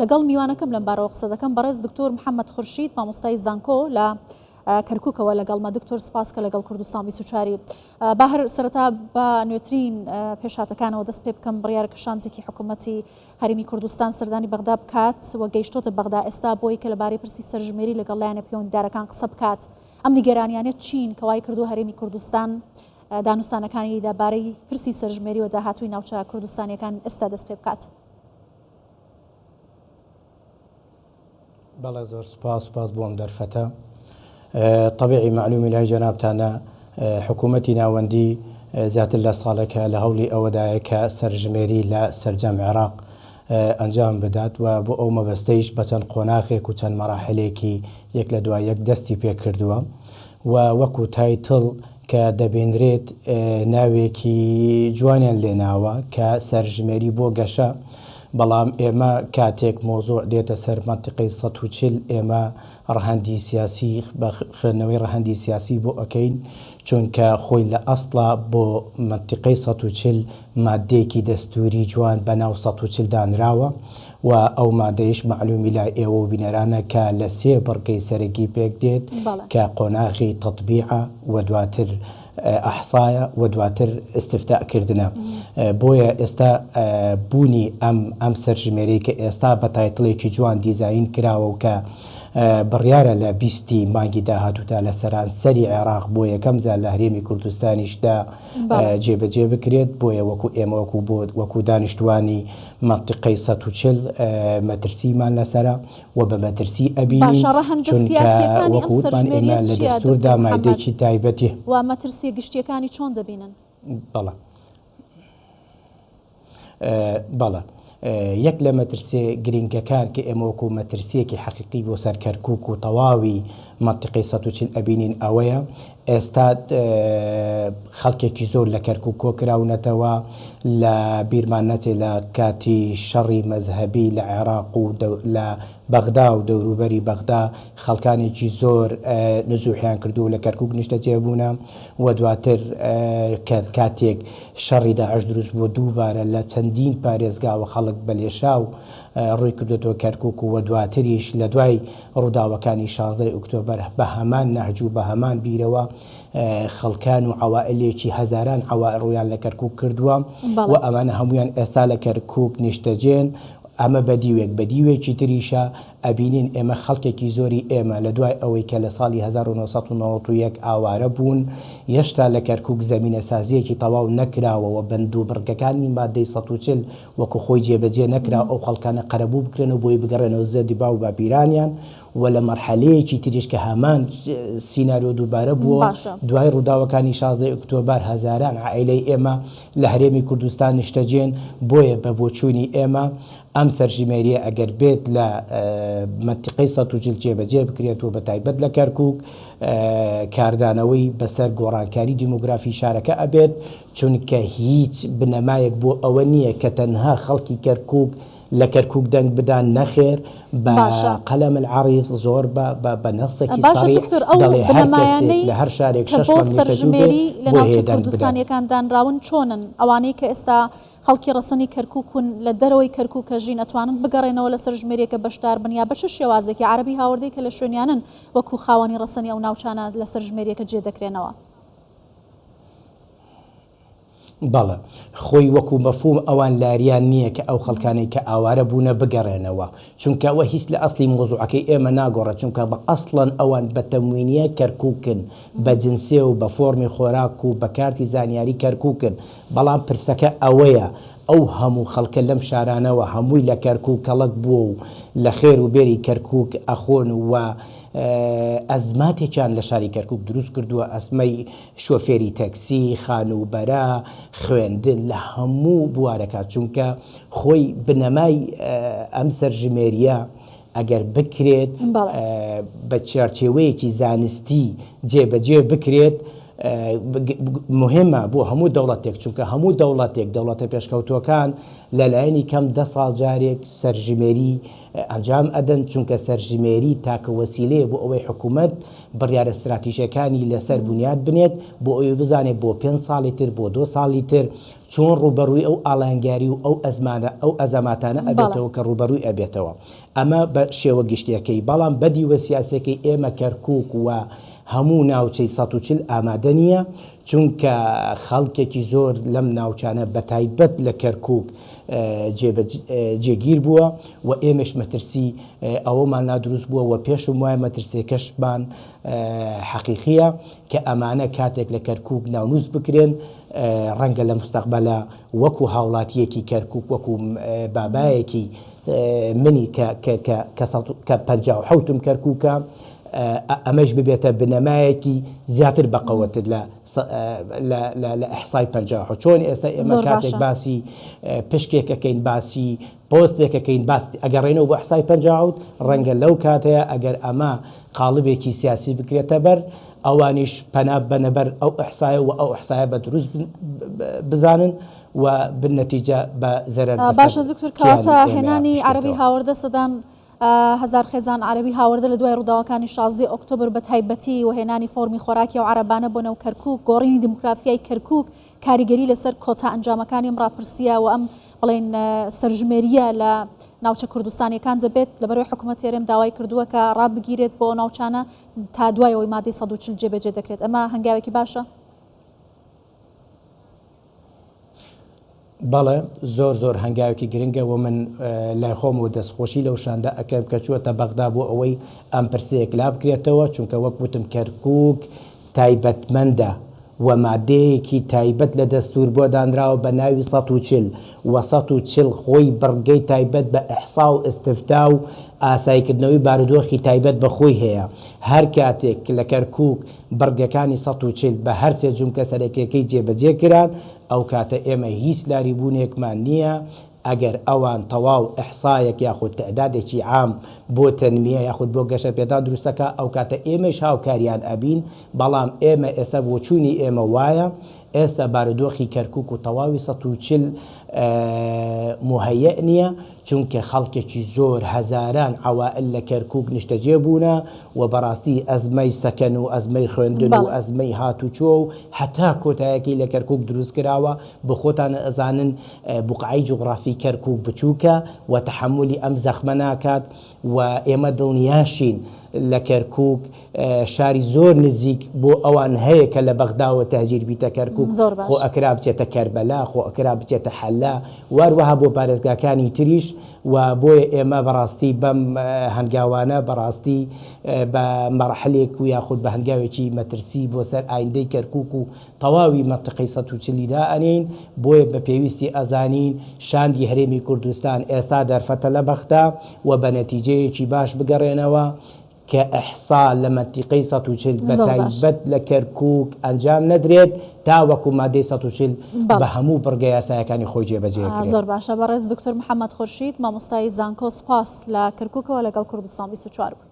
لەگەڵ میوانەکەم لەم بارەوە قسە دەکەم بەڕێز دکتۆر محەممەد خورشید مامۆستای زانکۆ لە کەرکووکەوە لەگەڵمە دکتۆر سپاسکە لەگەڵ کوردستان 24 با هەر سەرەتا بە نوێترین پێشاتەکانەوە دەست پێ بکەم بڕیارەکەشانتێکی حکوومەتی هەرێمی کوردستان سەردانی بەغدا بکات و گەیشتۆتە بەغدا ئێستا بۆی کە لەبارەی پرسی سەرژمێری لەگەڵ لایەنە پەیوەندیدارەکان قسە بکات ئەم نیگەرانیانە چین کەوای کردو هەرێمی کوردستان دانوستانەکانی دەبارەی پرسی سەرژمێری و داهاتووی ناوچە کوردستانیەکان ئێستا دەست پێ بکات. بەڵێ زۆر سپاس بۆم دەرفەتە. طبيعي معلومی لای جەنابتانە حکوومەتی ناوەندی زیاتر لە ساڵێکە لە هەوڵی ئەوەدایە کە سەرژمێری لە سەرجەم عێراق ئەنجام بدات و بۆ ئەو مەبەستەیش بە چەند قۆناغێک و چەند مەراحلێکی یەک لە دوای یەک دەستی پێ کردووە و وەکو تایتڵ کە دەبێنرێت ناوێکی جوانیان لێناوە کە سەرژمێری بۆ گەشە، بەڵام ئێمە کاتێک مۆزوع دێتە سەر منتیقەی 140 ئێمە ڕەهەندی سیاسی بە خوێندنەوەی ڕەهەندی سیاسی بۆ ئەەکەین، چونکە خۆی لە ئەسڵا بۆ منتیقەی 140 مادەیەکی دەستوری جوان بە ناو 140 دانراوە و ئەو مادەیش معلومی لای ئێوە و بینەرانە کە لە 3 بڕگەی سەرەکی پێک دێت کە قۆناغی تەطبیعە و دواتر ئەحسایە و دواتر استفتاءکردنە. بۆیە ئێستا بوونی ئەم سەرژمێری کە ئێستا بە تایتڵێکی جوان دیزاین کراوە و کە بڕیارە لە 20 مانگی داهاتوودا لە سەرانسەری عێراق بۆ یەکەم جار لە هەرێمی کوردستانیشدا جێبەجێ بکرێت. بۆیە وەکو ئێمە وەکو دانیشتوانی منتیقەی 140 مەترسیمان لەسەرە و بە مەترسی ئەبینین، چونکە وەکووتمان ئێمە لە دەستوردا مادەیەکی تایبەتی و مەترسیە گشتیەکانی چۆن دەبینن؟ بەڵێ یەک لە مەترسێ گرنگەکان کە ئێمە وەکو مەترسیەکی حەقیقی بۆ سەر کەرکووک و تەواوی منتیقەی 140 ئەبینین ئەوەیە ئێستا خەڵکێکی زۆر لە کەرکووک کۆکراونەتەوە لە بیرمان نەچێت لە کاتی شەڕی مەزهەبی لە عێراق و لە بەغدا و دەوروبەری بەغدا خەڵکانێکی زۆر نزوحیان کردو لە کەرکووک نیشتەجێ بوونە و دواتر کاتێک شەڕی داعش دروست بۆ دووبارە لە چەندین پارێزگاوە خەڵک بەلێشاو ڕووی کردوەوە کەرکووک و دواتریش لە دوای ڕووداوەکانی 16 ئۆکتۆبەر بە هەمان نەهج و بە هەمان بیرەوە خەڵکان و عەوائلێکی هەزاران عەوائل ڕوویان لە کەرکووک کردووە و ئەمانە هەمویان ئێستا لە کەرکووک نیشتەجێن. ئەمە بەدیوێکی تریشە ئەبینین ئێمە خەڵکێکی زۆری ئێمە لە دوای ئەوەی کە لە ساڵی 1991 ئاوارە بوون هێشتا لە کەرکووک زەمینە سازیەکی تەواو نەکراوەوە بەندوبڕگەکانی مادەی 140 وەکو خۆی جێبەجێ نەکرا ئەو خەڵکانە قەرەبوو بکرێن و بۆی بگەڕێنەوە زەدی با و باپیرانیان و لە مەرحەلەیەکی تریش کە هەمان سیناریۆ دووبارە بووە دوای ڕووداوەکانی 16 ئۆکتۆبەر هەزاران عائیلەی ئێمە لە هەرێمی کوردستان نیشتەجێن. بۆیە بە بۆچوونی ئێمە ئەم سەرژمێریە ئەگەر بێت لە منتیقەی 140 جێبەجێ بکرێت و بە تایبەت لە کەرکووک کاردانەوەی بەسەر گۆڕانکاری دیموگرافی شارەکە ئەبێت، چونکە هیچ بنەمایەک بۆ ئەوە نییە کە تەنها خەڵکی کەرکووک لە کەرکووک دەنگ بدان نەخێر بە قەلەم العەریض زۆر بە نەسێکی سەریح دەڵێ هەر کەسێک لە هەر شارێک 6 سەرژمێری لە ناوچە کوردستانیەکان دانراون چۆنن ئەوانەی کە ئێستا خەڵکی ڕەسەنی کەرکووکن لە دەرەوەی کەرکووکە ژین ئەتوانن بگەڕێنەوە لە سەرژمێریەکە بەشدار بن یا بەچ شێوازێکی عەرەبی هاوردەی کە لە شوێنیانن وەکو خاوەنی ڕەسەنی ئەو ناوچانە لە سەرژمێریەکە جێ دەکرێنەوە؟ بەڵێ خۆی وەکو مەفهوم ئەوان لاریان نییە کە ئەو خەڵکانەی کە ئاوارە بوونە بگەڕێنەوە، چونکە ئەوە هیچ لە ئەسلی مۆزوعەکەی ئێمە ناگۆڕێت، چونکە بە ئەسڵەن ئەوان بە تەموینیە کەرکووکن بە جنسێ و بە فۆرمی خۆراک و بە کارتی زانیاری کەرکووکن. بەڵام پرسەکە ئەوەیە ئەو هەموو خەڵکە لەم شارانەوە هەمووی لە کەرکووک کەڵک بووە و لە خێر و بێری کەرکووک ئەخۆن و ئەزماتێکیان لە شاری کەرکووک دروست کردووە، ئەسمەی شۆفێری تەکسی، خانوبەرە، خوێندن لە هەموو بوارەکە، چونکە خۆی بنەمای ئەم سەرژمێریە ئەگەر بکرێت بە چارچێوەیەکی زانستی جێبەجێ بکرێت مهمە بۆ هەموو دەوڵەتێک چونکە هەموو دەوڵەتە پێشکەوتوەکان لەلایەنی کەم 10 ساڵ جارێک سەرژمێری ئەنجام ئەدەن چونکە سەرژمێری تاکە وەسیلەیە بۆ ئەوەی حکوومەت بڕیارە استراتیژیەکانی لەسەر بنیاد بنێت بۆ ئەوەی بزانێت بۆ 5 ساڵی تر بۆ 2 ساڵی تر چۆن ڕوبەڕووی ئەو ئاڵنگاری و ئەو ئەزەماتانە ئەبێتەوە کە ڕوبەڕووی ئەبێتەوە. ئەمە بە شێوە گشتیەکەی بەڵام بەدیوە سیاسەکەی ئێمە کەرکووک وە هەموو ناوچەی 140 ئامادە نییە چونکە خەڵکێکی زۆر لەم ناوچانە بەتایبەت لە کەرکووک جێگیر بووە و ئێمەش مەترسی ئەوەمان نادروست بووە و پێشم وایە مەترسێکەشمان حەقیقیە کە ئەمانە کاتێک لە کەرکووک ناونووس بکرێن ڕەنگە لە مستەقبەلە وەکو هاوڵاتیەکی کەرکووک وەکو بابایەکی منی کە 57م کەرکووکە ئەمەش ببێتە بنەمایەکی زیاتر بەقەوەتر لە ئەحسای 50 چۆن ئێستا ئێمە کاتێک باسی پشکێکەکەین باسی پۆستێکەکەین باسی ئەگەڕێنەوە بۆ ئەحسای 50 ڕەنگە لەو کاتەیە ئەگەر ئەمە قاڵبێکی سیاسی بکرێتە بەر ئەوانیش پەناب بەنەبەر ئەو ئەحسایە و ئەو ئەحسایە بە دروست بزانن و بنەتیجە بە زەرەر باشە دکتۆر کەواتە هێنانی عەرەبی هاوردە سەدان هزار خێزان عەرەبی هاوردە لە دوای ڕووداوەکانی 16 ئۆکتۆبر بە تایبەتی و هێنانی فۆرمی خۆراکی و عەرەبانە بۆ نەو کەرکووک گۆڕینی دیموگرافیای کەرکووک کاریگەری لەسەر کۆتا ئەنجامەکانی ئەم ڕاپرسیە و ئەم بڵێن سەرژمێریە لە ناوچە کوردستانیەکان دەبێت لەبەرەوەی حکوومەت هێرێم داوای کردووە کە ڕابگیرێت بۆ ناوچانە تا دوایەوەی مادەی 140 جێبەجێ دەکرێت ئەمە هەنگاوێکی باشە؟ بەڵێ زۆر هەنگاوێکی گرنگە و من لای خۆم و دەستخۆشی لەو شاندا ئەکەم کە چووەتە بەغدا بۆ ئەوەی ئەم پرسەیەک لا بکرێتەوە چونکە وەک وتم کەرکووک تایبەتمەندە و مادەیەکی تایبەت لە دەستور بۆ دانراوە بە ناوی 140 و 140 خۆی بڕگەی تایبەت بە ئەحسا و ئستفتا و ئاساییکردنەوەی بارودۆخی تایبەت بەخۆی هەیە. هەر کاتێک لە کەرکووک بڕگەکانی 140 بە هەرچێ جومکە سەرەکیەکەی جێبەجێ کران ئەو کاتە ئێمە هیچ لاری بوونێکمان نییە ئەگەر ئەوان تەواو ئەحسایەک یاخود تعدادێکی عام بۆ تەنمیە یاخود بۆ گەشە پێدا دروستەکە ئەو کاتە ئێمەش هاوکاریان ئەبین بەڵام ئێمە ئێستا بۆ چوونی ئێمە وایە ئێستا بارودۆخی کەرکووک و تەواوی 140 مهەیە نییە چونکە خەڵکێکی زۆر هەزاران عەوائل لە کەرکووک نیشتەجێ بوونە و بەڕاستی ئەزمەی سەکەن و ئەزمەی خوێندن و ئەزمەی هاتوچۆ و حتا کۆتایەکی لە کەرکووک دروست کراوە بە خۆتان ئەزانن بوقعی جوغرافی کەرکووک بچووکە و تەحملی ئەم زەخمە ناکات و ئێمە دڵنیاشین لە کەرکووک شاری زۆر نزیک بۆ ئەوان هەیە کە لە بەغداوە تەهجیر بیتە کەرکووک خۆ ئەکرا بچێتە کەربەلا خۆ ئەکرا بچێتە حەلا واروەها بۆ پارێزگاکانی تریش و بۆیە ئێمە بەڕاستی بەم هەنگاوانە بەڕاستی بە مەرحلێک و یاخود بە هەنگاوێکی مەترسی بۆ سەر ئایندەی کەرکووک و تەواوی مەنتیقەی 140 ئەنین بۆیە بە پێویستی ئەزانین شاندی هەرێمی کوردستان ئێستا دەرفەتە لە بەغدا و بە نەتیجەیەکی باش بگەڕێنەوە کە ئەحسا لە مەنتیقەی 140 بەتایبەت لە کەرکووک ئەنجام نەدرێت تا وەکو مادەی 140 بە هەموو بڕگە یاسایەکانی خۆی جێبەجێ بکرێت. زۆر باشە بەڕێز دکتۆر محەممەد خورشید مامۆستای زانکۆ سپاس لە کەرکووکەوە لەگەڵ کوردستان 24 بوو.